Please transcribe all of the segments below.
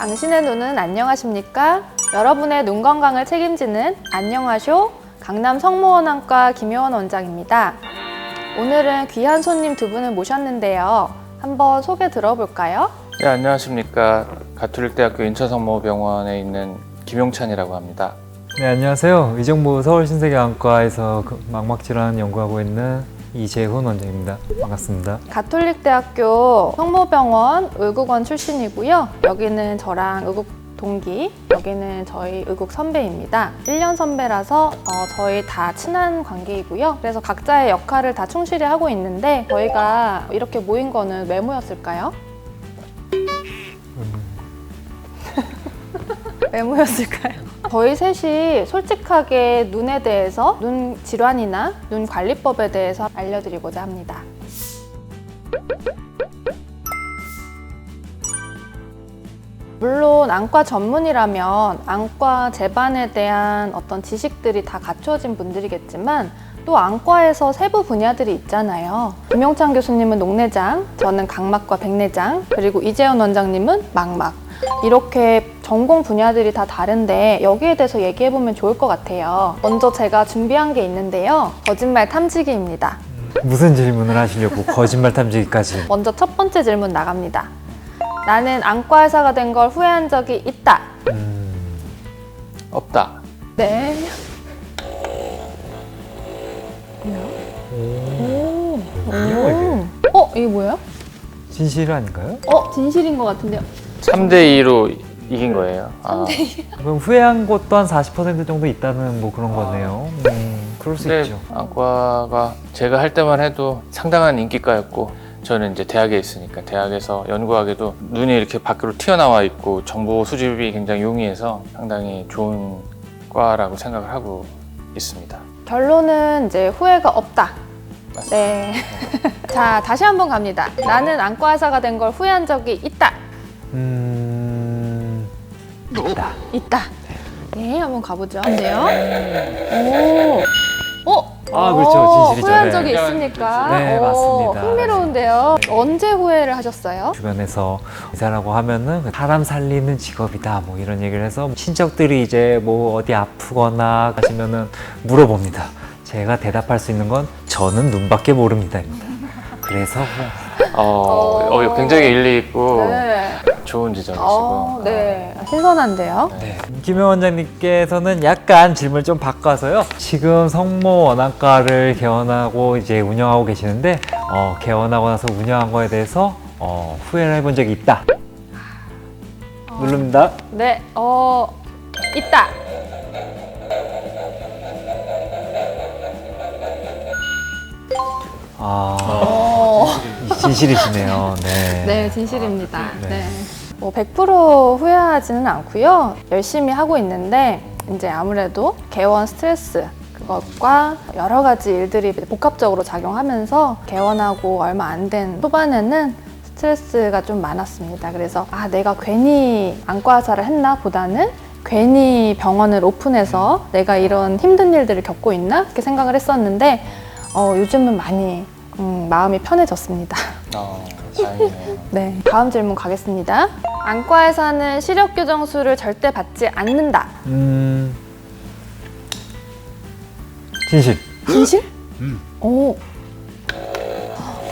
당신의 눈은 안녕하십니까? 여러분의 눈 건강을 책임지는 안녕하쇼 강남 성모원안과 김효원 원장입니다. 오늘은 귀한 손님 두 분을 모셨는데요. 한번 소개 들어볼까요? 네, 안녕하십니까. 가톨릭대학교 인천성모병원에 있는 김용찬이라고 합니다. 네, 안녕하세요. 의정부 서울신세계안과에서 망막질환 연구하고 있는 이재훈 원장입니다. 반갑습니다. 가톨릭대학교 성모병원 의국원 출신이고요. 여기는 저랑 의국 동기, 여기는 저희 의국 선배입니다. 1년 선배라서 저희 다 친한 관계이고요. 그래서 각자의 역할을 다 충실히 하고 있는데 저희가 이렇게 모인 거는 왜 모였을까요? 왜 모였을까요? 저희 셋이 솔직하게 눈에 대해서 눈 질환이나 눈 관리법에 대해서 알려드리고자 합니다. 물론 안과 전문이라면 안과 재반에 대한 어떤 지식들이 다 갖춰진 분들이겠지만 또 안과에서 세부 분야들이 있잖아요. 김용찬 교수님은 녹내장, 저는 각막과 백내장, 그리고 이재훈 원장님은 망막. 이렇게 전공 분야들이 다 다른데 여기에 대해서 얘기해보면 좋을 것 같아요. 먼저 제가 준비한 게 있는데요. 거짓말 탐지기입니다. 무슨 질문을 하시려고 거짓말 탐지기까지. 먼저 첫 번째 질문 나갑니다. 나는 안과 의사가 된 걸 후회한 적이 있다. 없다. 네. 이게 뭐예요? 진실 아닌가요? 진실인 것 같은데요. 3대2로 이긴 거예요. 그럼 후회한 것도 한 40% 정도 있다는 뭐 그런 거네요. 그럴 수 근데 있죠. 안과가 제가 할 때만 해도 상당한 인기과였고 저는 이제 대학에 있으니까 대학에서 연구하기도 눈이 이렇게 밖으로 튀어나와 있고 정보 수집이 굉장히 용이해서 상당히 좋은 과라고 생각을 하고 있습니다. 결론은 이제 후회가 없다. 네. 자, 다시 한번 갑니다. 나는 안과 의사가 된 걸 후회한 적이 있다. 있다. 있다. 네, 한번 가보죠. 안돼요? 그렇죠. 진실이죠. 후회한 네. 적이 있습니까? 네, 맞습니다. 흥미로운데요. 네. 언제 후회를 하셨어요? 주변에서 의사라고 하면은 사람 살리는 직업이다 뭐 이런 얘기를 해서 친척들이 이제 뭐 어디 아프거나 하시면은 물어봅니다. 제가 대답할 수 있는 건 저는 눈밖에 모릅니다입니다. 그래서 굉장히 일리 있고 네. 좋은 지적이시고. 네. 신선한데요? 네. 김효 원장님께서는 약간 질문을 좀 바꿔서요. 지금 성모원안과를 개원하고 이제 운영하고 계시는데 개원하고 나서 운영한 거에 대해서 후회를 해본 적이 있다. 누릅니다. 네. 있다. 진실이시네요. 네. 네, 진실입니다. 네. 네. 뭐 100% 후회하지는 않고요. 열심히 하고 있는데 이제 아무래도 개원 스트레스 그것과 여러 가지 일들이 복합적으로 작용하면서 개원하고 얼마 안 된 초반에는 스트레스가 좀 많았습니다. 그래서 내가 괜히 안과 의사를 했나 보다는 괜히 병원을 오픈해서 내가 이런 힘든 일들을 겪고 있나 이렇게 생각을 했었는데 요즘은 많이 마음이 편해졌습니다. 다행이네요. 네, 다음 질문 가겠습니다. 안과에서는 시력 교정술을 절대 받지 않는다. 진실. 진실?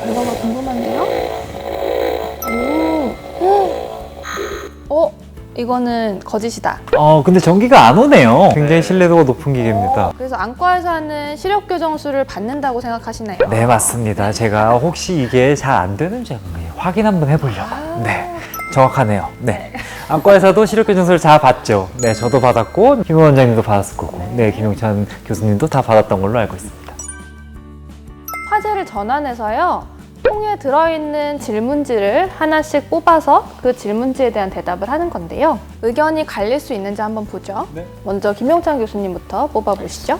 결과가 궁금한데요? 이거는 거짓이다. 근데 전기가 안 오네요. 굉장히 신뢰도가 높은 기계입니다. 그래서 안과에서는 시력 교정술을 받는다고 생각하시나요? 네, 맞습니다. 제가 혹시 이게 잘 안 되는지 확인 한번 해보려고. 네, 정확하네요. 네, 안과에서도 시력교정술을 잘 받죠. 네, 저도 받았고 김 원장님도 받았을 거고, 네, 김용찬 교수님도 다 받았던 걸로 알고 있습니다. 화제를 전환해서요. 통에 들어있는 질문지를 하나씩 뽑아서 그 질문지에 대한 대답을 하는 건데요. 의견이 갈릴 수 있는지 한번 보죠. 네. 먼저 김용찬 교수님부터 뽑아보시죠.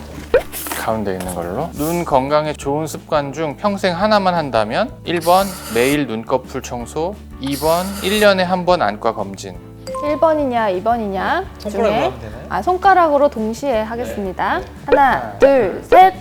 가운데 있는 걸로. 눈 건강에 좋은 습관 중 평생 하나만 한다면 1번 매일 눈꺼풀 청소, 2번 1년에 한 번 안과 검진. 1번이냐 2번이냐 손가락으로 중에 하면 되나요? 손가락으로 동시에 하겠습니다. 하나, 둘, 셋.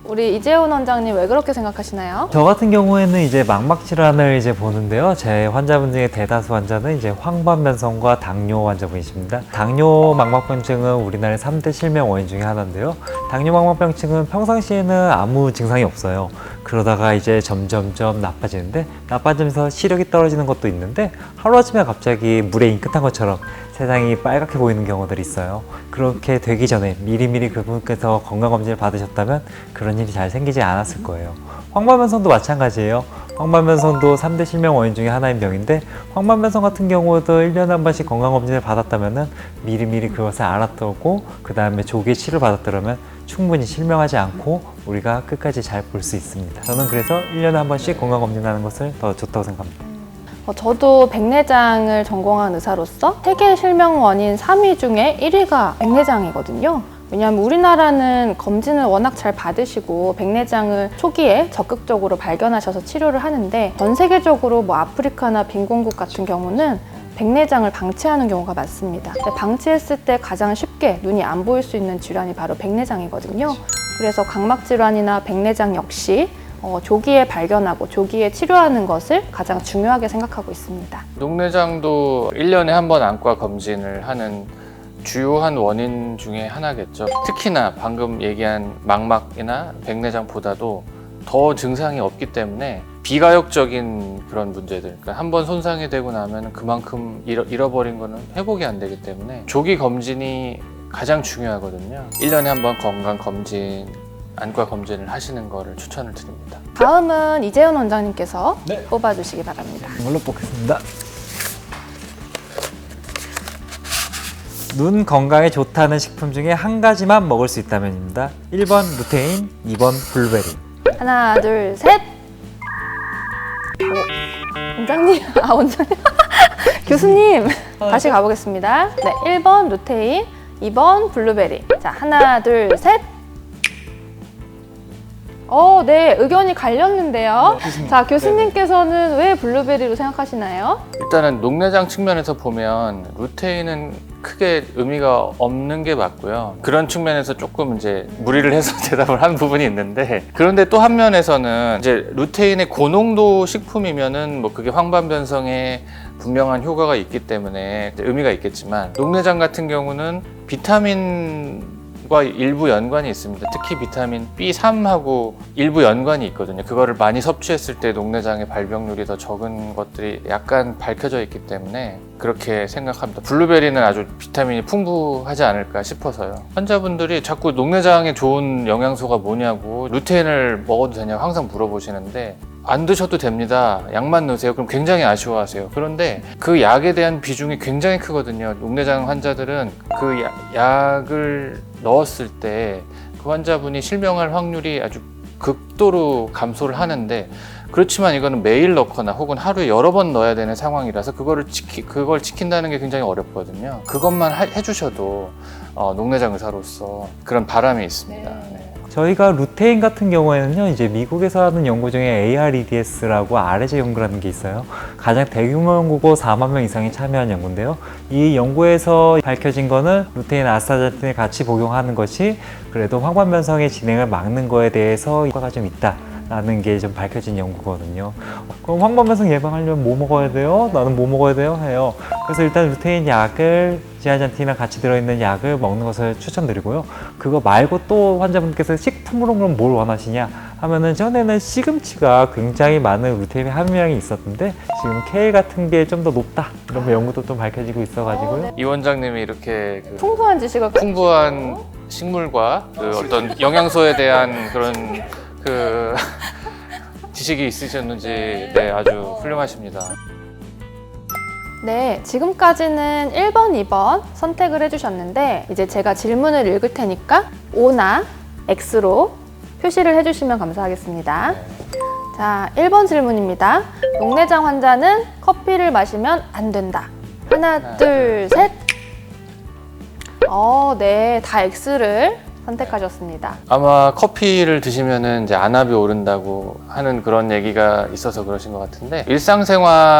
우리 이재훈 원장님 왜 그렇게 생각하시나요? 저 같은 경우에는 이제 망막 질환을 이제 보는데요. 제 환자분 중에 대다수 환자는 이제 황반변성과 당뇨 환자분이십니다. 당뇨 망막병증은 우리나라의 3대 실명 원인 중에 하나인데요. 당뇨 망막병증은 평상시에는 아무 증상이 없어요. 그러다가 이제 점점점 나빠지는데, 나빠지면서 시력이 떨어지는 것도 있는데, 하루아침에 갑자기 물에 잉긋한 것처럼 세상이 빨갛게 보이는 경우들이 있어요. 그렇게 되기 전에 미리미리 그분께서 건강검진을 받으셨다면 그런 일이 잘 생기지 않았을 거예요. 황반변성도 마찬가지예요. 황반변성도 3대 실명 원인 중에 하나인 병인데, 황반변성 같은 경우도 1년에 한 번씩 건강검진을 받았다면 미리미리 그것을 알아두고 그 다음에 조기에 치료를 받았더라면 충분히 실명하지 않고 우리가 끝까지 잘 볼 수 있습니다. 저는 그래서 1년에 한 번씩 건강검진하는 것을 더 좋다고 생각합니다. 저도 백내장을 전공한 의사로서 세계 실명 원인 3위 중에 1위가 백내장이거든요. 왜냐하면 우리나라는 검진을 워낙 잘 받으시고 백내장을 초기에 적극적으로 발견하셔서 치료를 하는데, 전 세계적으로 뭐 아프리카나 빈곤국 같은 경우는 백내장을 방치하는 경우가 많습니다. 근데 방치했을 때 가장 쉽게 눈이 안 보일 수 있는 질환이 바로 백내장이거든요. 그래서 각막 질환이나 백내장 역시 조기에 발견하고 조기에 치료하는 것을 가장 중요하게 생각하고 있습니다. 녹내장도 1년에 한 번 안과 검진을 하는 주요한 원인 중에 하나겠죠. 특히나 방금 얘기한 망막이나 백내장보다도 더 증상이 없기 때문에 비가역적인 그런 문제들, 그러니까 한번 손상이 되고 나면 그만큼 잃어버린 거는 회복이 안 되기 때문에 조기 검진이 가장 중요하거든요. 1년에 한 번 건강검진, 안과 검진을 하시는 거를 추천을 드립니다. 다음은 이재훈 원장님께서 뽑아주시기 바랍니다. 이걸로 뽑겠습니다. 눈 건강에 좋다는 식품 중에 한 가지만 먹을 수 있다면입니다. 1번 루테인, 2번 블루베리. 하나, 둘, 셋! 원장님, 원장님. 교수님, 다시 가보겠습니다. 네, 1번 루테인, 2번 블루베리. 자, 하나, 둘, 셋! 네, 의견이 갈렸는데요. 자, 교수님께서는 왜 블루베리로 생각하시나요? 일단은 녹내장 측면에서 보면 루테인은 크게 의미가 없는 게 맞고요. 그런 측면에서 조금 이제 무리를 해서 대답을 한 부분이 있는데, 그런데 또 한 면에서는 이제 루테인의 고농도 식품이면은 뭐 그게 황반변성에 분명한 효과가 있기 때문에 의미가 있겠지만, 녹내장 같은 경우는 비타민과 일부 연관이 있습니다. 특히 비타민 B3하고 일부 연관이 있거든요. 그거를 많이 섭취했을 때 녹내장의 발병률이 더 적은 것들이 약간 밝혀져 있기 때문에 그렇게 생각합니다. 블루베리는 아주 비타민이 풍부하지 않을까 싶어서요. 환자분들이 자꾸 녹내장에 좋은 영양소가 뭐냐고, 루테인을 먹어도 되냐고 항상 물어보시는데, 안 드셔도 됩니다. 약만 넣으세요. 그럼 굉장히 아쉬워하세요. 그런데 그 약에 대한 비중이 굉장히 크거든요. 녹내장 환자들은 그 약을 넣었을 때 그 환자분이 실명할 확률이 아주 극도로 감소를 하는데, 그렇지만 이거는 매일 넣거나 혹은 하루에 여러 번 넣어야 되는 상황이라서 그걸 지킨다는 게 굉장히 어렵거든요. 그것만 해주셔도 녹내장 의사로서 그런 바람이 있습니다. 네. 저희가 루테인 같은 경우에는요, 이제 미국에서 하는 연구 중에 AREDS라고 아레제 연구라는 게 있어요. 가장 대규모 연구고 4만 명 이상이 참여한 연구인데요. 이 연구에서 밝혀진 거는 루테인, 아스타제네틴을 같이 복용하는 것이 그래도 황반변성의 진행을 막는 거에 대해서 효과가 좀 있다 라는 게 좀 밝혀진 연구거든요. 그럼 황반변성 예방하려면 뭐 먹어야 돼요? 나는 뭐 먹어야 돼요? 해요. 그래서 일단 루테인 약을, 지아잔틴이랑 같이 들어있는 약을 먹는 것을 추천드리고요. 그거 말고 또 환자분께서 식품으로 그럼 뭘 원하시냐 하면은, 전에는 시금치가 굉장히 많은 루테인의 함유량이 있었는데 지금 케일 같은 게 좀 더 높다, 이런 연구도 좀 밝혀지고 있어가지고요. 이 원장님이 이렇게 풍부한 지식을 풍부한 식물과 그 어떤 영양소에 대한 그런 지식이 있으셨는지 아주 훌륭하십니다. 네, 지금까지는 1번, 2번 선택을 해주셨는데, 이제 제가 질문을 읽을 테니까 O나 X로 표시를 해주시면 감사하겠습니다. 자, 1번 질문입니다. 녹내장 환자는 커피를 마시면 안 된다. 하나, 둘, 셋. 네, 다 X를 선택하셨습니다. 아마 커피를 드시면은 이제 안압이 오른다고 하는 그런 얘기가 있어서 그러신 것 같은데,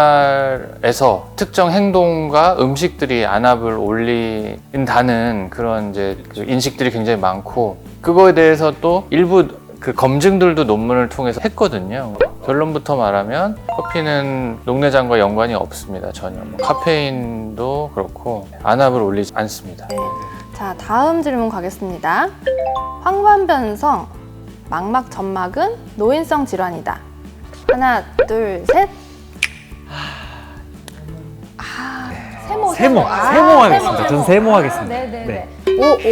일상생활에서 특정 행동과 음식들이 안압을 올린다는 그런 이제 인식들이 굉장히 많고, 그거에 대해서 또 일부 그 검증들도 논문을 통해서 했거든요. 결론부터 말하면 커피는 녹내장과 연관이 없습니다. 전혀. 뭐 카페인도 그렇고 안압을 올리지 않습니다. 자, 다음 질문 가겠습니다. 황반변성 망막 점막은 노인성 질환이다. 하나, 둘, 셋. 세모 하겠습니다. 저는 세모 하겠습니다. 네네네.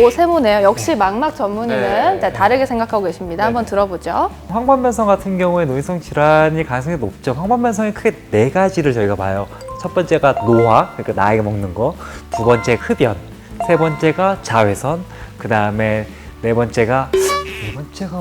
오 세모네요. 역시 망막 전문의는 네. 다르게 생각하고 계십니다. 한번 들어보죠. 황반변성 같은 경우에 노인성 질환이 가능성이 높죠. 황반변성이 크게 네 가지를 저희가 봐요. 첫 번째가 노화, 그러니까 나이가 먹는 거. 두 번째 흡연. 세 번째가 자외선. 그 다음에 네 번째가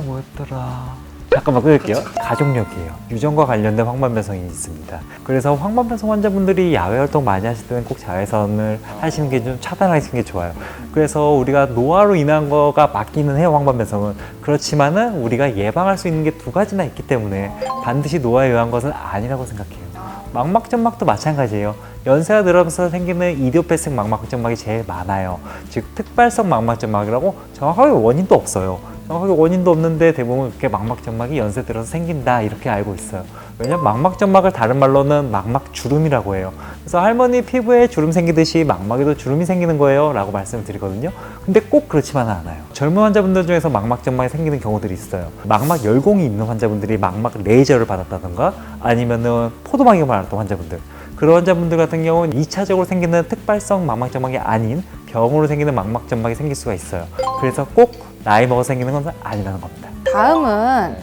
뭐였더라? 잠깐만 끊을게요. 가족력이에요. 유전과 관련된 황반변성이 있습니다. 그래서 황반변성 환자분들이 야외 활동 많이 하실 때는 꼭 자외선을 하시는 게 좀 차단하시는 게 좋아요. 그래서 우리가 노화로 인한 거가 맞기는 해요, 황반변성은. 그렇지만은 우리가 예방할 수 있는 게 두 가지나 있기 때문에 반드시 노화에 의한 것은 아니라고 생각해요. 망막점막도 마찬가지예요. 연세가 들어서 생기는 이디오패식 망막점막이 제일 많아요. 즉 특발성 망막점막이라고 정확하게 원인도 없어요. 정확하게 원인도 없는데 대부분 이렇게 망막점막이 연세 들어서 생긴다 이렇게 알고 있어요. 왜냐면 망막점막을 다른 말로는 망막주름이라고 해요. 그래서 할머니 피부에 주름 생기듯이 망막에도 주름이 생기는 거예요 라고 말씀을 드리거든요. 근데 꼭 그렇지만은 않아요. 젊은 환자분들 중에서 망막점막이 생기는 경우들이 있어요. 망막 열공이 있는 환자분들이 망막 레이저를 받았다던가 아니면은 포도막염을 앓았던 환자분들, 그런 환자분들 같은 경우는 2차적으로 생기는 특발성 망막점막이 아닌 병으로 생기는 망막점막이 생길 수가 있어요. 그래서 꼭 나이 먹어서 생기는 건 아니라는 겁니다. 다음은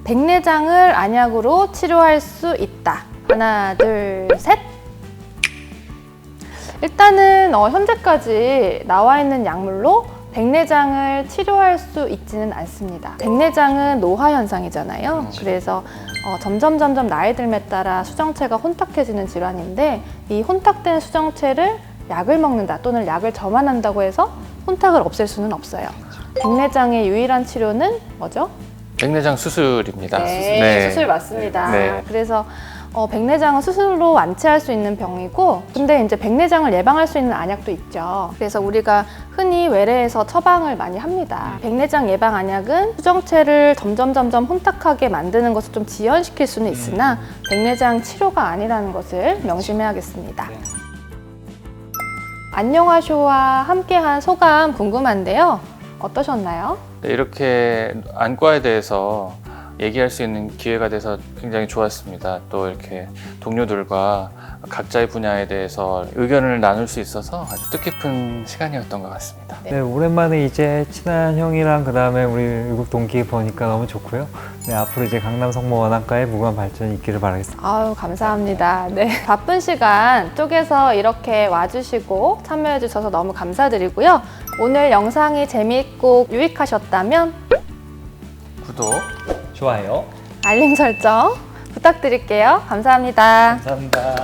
백내장을 안약으로 치료할 수 있다. 하나, 둘, 셋. 일단은 현재까지 나와 있는 약물로 백내장을 치료할 수 있지는 않습니다. 백내장은 노화 현상이잖아요. 그래서 점점 나이 들에 따라 수정체가 혼탁해지는 질환인데 이 혼탁된 수정체를 약을 먹는다 또는 약을 점환한다고 해서 혼탁을 없앨 수는 없어요. 백내장의 유일한 치료는 뭐죠? 백내장 수술입니다. 네, 수술 맞습니다. 네. 그래서 백내장은 수술로 완치할 수 있는 병이고, 근데 이제 백내장을 예방할 수 있는 안약도 있죠. 그래서 우리가 흔히 외래에서 처방을 많이 합니다. 백내장 예방 안약은 수정체를 점점 혼탁하게 만드는 것을 좀 지연시킬 수는 있으나 백내장 치료가 아니라는 것을 명심해야겠습니다. 안녕하쇼와 함께한 소감 궁금한데요. 어떠셨나요? 네, 이렇게 안과에 대해서 얘기할 수 있는 기회가 돼서 굉장히 좋았습니다. 또 이렇게 동료들과 각자의 분야에 대해서 의견을 나눌 수 있어서 아주 뜻깊은 시간이었던 것 같습니다. 네, 오랜만에 이제 친한 형이랑 그 다음에 우리 외국 동기 보니까 너무 좋고요. 네, 앞으로 이제 강남 성모원학과의 무궁한 발전이 있기를 바라겠습니다. 아유, 감사합니다. 네, 바쁜 시간 쪼개서 이렇게 와주시고 참여해 주셔서 너무 감사드리고요. 오늘 영상이 재미있고 유익하셨다면 구독, 좋아요. 알림 설정 부탁드릴게요. 감사합니다. 감사합니다.